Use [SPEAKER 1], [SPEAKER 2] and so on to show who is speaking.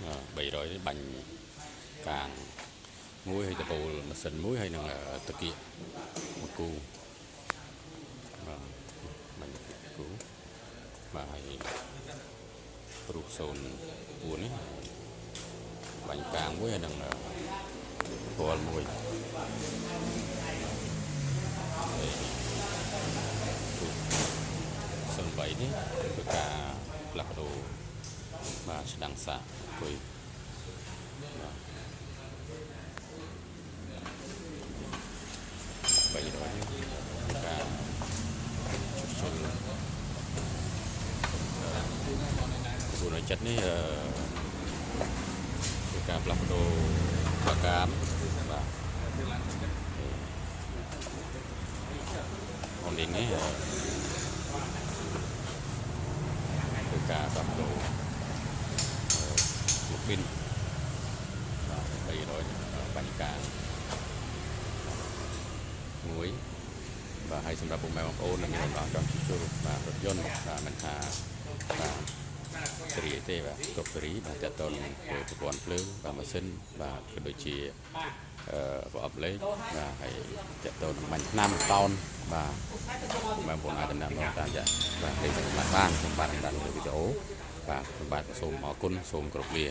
[SPEAKER 1] 300នេះបាញ់កាងមួយហើយទៅចូលម៉ាស៊ីនមួយហើយនឹងតកៀកមួយគូបាទបាញ់គូបាទហើយព្រុស04នេះបាញ់កាងមួយហើយនឹងពលមួយ03នេះគឺការផ្លាស់ប្ដូរបាទស្ដាំងសាគុយ300នេះគឺការជួសជុល407នេះគឺការផ្លាស់ប្ដូរប្រការបាទអូននេះគឺការផ្លាស់ប្ដូរលោកប៊ីនបាទ300បាញ់កាងមួយបាទហើយសម្រាប់ពុកម៉ែបងប្អូនដែលមានអំណរចង់ជួសជុលបាទរថយន្តបាទមិនថាបាទសេរីទេបាទគ្រប់សេរីបាទតើតើនឹងប្រព័ន្ធភ្លើងបាទម៉ាស៊ីនបាទក៏ដូចជាប្រអប់លេខបាទហើយតើតើនឹងបាញ់ថ្នាំតោនបាទបងប្អូនអាចដំណើរមកតាមយ៉ាងបាទលេខសម្បត្តិបានសម្បត្តិតាមលើវីដេអូបាទសម្បត្តិសូមអរគុណសូមគោរពលា